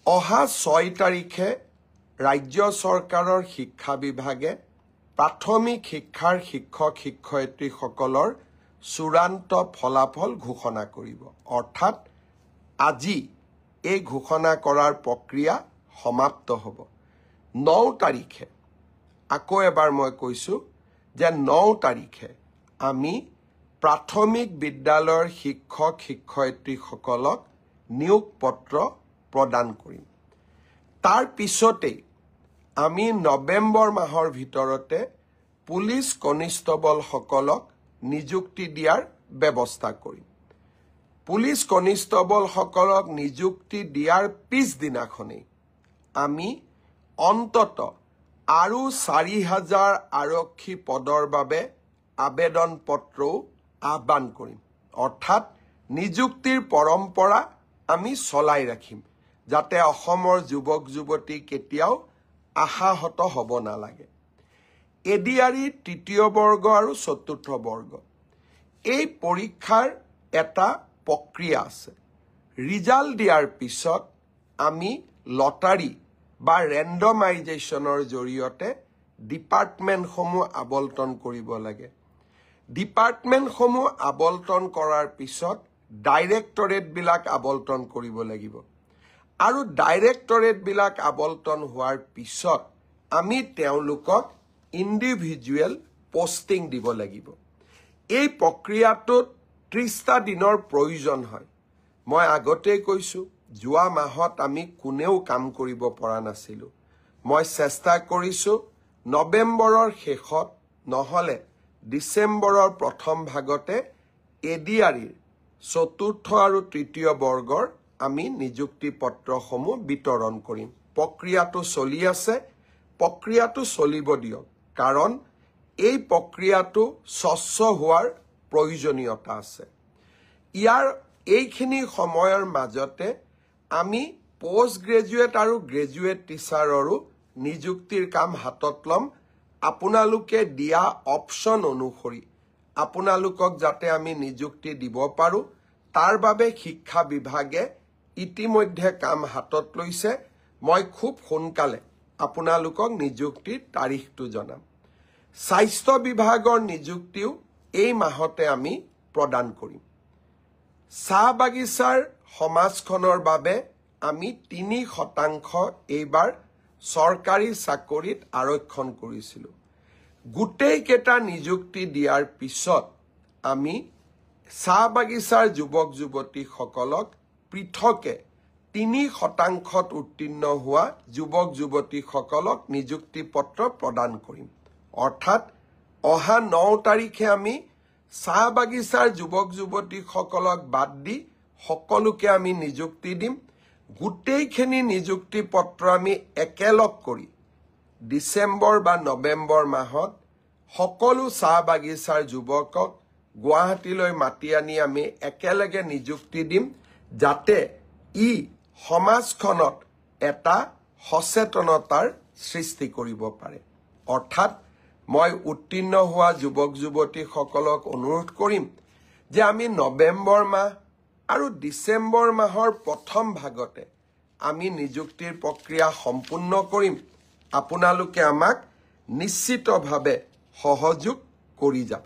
অহা 6 তাৰিখে ৰাজ্য চৰকাৰৰ শিক্ষা বিভাগে প্ৰাথমিক শিক্ষাৰ শিক্ষক-শিক্ষয়িত্ৰীসকলৰ চূড়ান্ত ফলাফল ঘোষণা কৰিব। অৰ্থাৎ আজি এই ঘোষণা কৰাৰ প্ৰক্ৰিয়া সমাপ্ত হ'ব। 9 তাৰিখে আকৌ এবাৰ মই কৈছোঁ যে 9 তাৰিখে আমি প্ৰাথমিক বিদ্যালয়ৰ শিক্ষক-শিক্ষয়িত্ৰীসকলক নিয়োগ পত্ৰ প্ৰদান কৰিম। তাৰ পিছতেই আমি নৱেম্বৰ মাহৰ ভিতৰতে পুলিচ কনিষ্টবলসকলক নিযুক্তি দিয়াৰ ব্যৱস্থা কৰিম। পুলিচ কনিষ্টবলসকলক নিযুক্তি দিয়াৰ পিছদিনাখনেই আমি অন্তত আৰু 4,000 আৰক্ষী পদৰ বাবে আবেদন পত্ৰও আহ্বান কৰিম। অৰ্থাৎ নিযুক্তিৰ পৰম্পৰা আমি চলাই ৰাখিম, যাতে অসমৰ যুৱক-যুৱতী কেতিয়াও আশাহত হ'ব নালাগে। এডিআৰিৰ 3য় বৰ্গ আৰু 4ৰ্থ বৰ্গ এই পৰীক্ষাৰ এটা প্ৰক্ৰিয়া আছে। ৰিজাল্ট দিয়াৰ পিছত আমি লটাৰী বা ৰেণ্ডমাইজেশ্যনৰ জৰিয়তে ডিপাৰ্টমেণ্টসমূহ আবণ্টন কৰিব লাগে। ডিপাৰ্টমেণ্টসমূহ আবণ্টন কৰাৰ পিছত ডাইৰেক্টৰেটবিলাক আবণ্টন কৰিব লাগিব। আৰু ডাইৰেক্টৰেটবিলাক আবণ্টন হোৱাৰ পিছত আমি তেওঁলোকক ইণ্ডিভিজুৱেল পষ্টিং দিব লাগিব। এই প্ৰক্ৰিয়াটোত 30টা দিনৰ প্ৰয়োজন হয়। মই আগতেই কৈছোঁ, যোৱা মাহত আমি কোনেও কাম কৰিব পৰা নাছিলোঁ। মই চেষ্টা কৰিছোঁ নৱেম্বৰৰ শেষত নহ'লে ডিচেম্বৰৰ প্ৰথম ভাগতে এডিআৰিৰ 4ৰ্থ আৰু 3য় বৰ্গৰ আমি নিযুক্তি পত্ৰসমূহ বিতৰণ কৰিম। প্ৰক্ৰিয়াটো চলি আছে, প্ৰক্ৰিয়াটো চলিব দিয়ক, কাৰণ এই প্ৰক্ৰিয়াটো স্বচ্ছ হোৱাৰ প্ৰয়োজনীয়তা আছে। এইখিনি সময়ৰ মাজতে আমি পোষ্ট গ্ৰেজুৱেট আৰু গ্ৰেজুৱেট টিচাৰৰো নিযুক্তিৰ কাম হাতত ল'ম। আপোনালোকে দিয়া অপশ্যন অনুসৰি আপোনালোকক যাতে আমি নিযুক্তি দিব পাৰোঁ, তাৰ বাবে শিক্ষা বিভাগে ইতিমধ্যে কাম হাতত লৈছে। মই খুব সোনকালে আপোনালোকক নিযুক্তিৰ তাৰিখটো জনাম। স্বাস্থ্য বিভাগৰ নিযুক্তিও এই মাহতে আমি প্ৰদান কৰিম। চাহ বাগিচাৰ সমাজখনৰ বাবে আমি 3% এইবাৰ চৰকাৰী চাকৰিত আৰক্ষণ কৰিছিলোঁ। গোটেইকেইটা নিযুক্তি দিয়াৰ পিছত আমি চাহ বাগিচাৰ যুৱক-যুৱতীসকলক পৃথকে 3% উত্তীৰ্ণ হোৱা যুৱক-যুৱতীসকলক নিযুক্তি পত্ৰ প্ৰদান কৰিম। অৰ্থাৎ অহা 9 তাৰিখে আমি চাহ বাগিচাৰ যুৱক-যুৱতীসকলক বাদ দি সকলোকে আমি নিযুক্তি দিম। গোটেইখিনি নিযুক্তি পত্ৰ আমি একেলগ কৰি ডিচেম্বৰ বা নৱেম্বৰ মাহত সকলো চাহ বাগিচাৰ যুৱকক গুৱাহাটীলৈ মাতি আনি আমি একেলগে নিযুক্তি দিম, যাতে ই সমাজখনত এটা সচেতনতাৰ সৃষ্টি কৰিব পাৰে। অৰ্থাৎ মই উত্তীৰ্ণ হোৱা যুৱক-যুৱতীসকলক অনুৰোধ কৰিম যে আমি নৱেম্বৰ মাহ আৰু ডিচেম্বৰ মাহৰ প্ৰথম ভাগতে আমি নিযুক্তিৰ প্ৰক্ৰিয়া সম্পূৰ্ণ কৰিম। আপোনালোকে আমাক নিশ্চিতভাৱে সহযোগ কৰি যাব।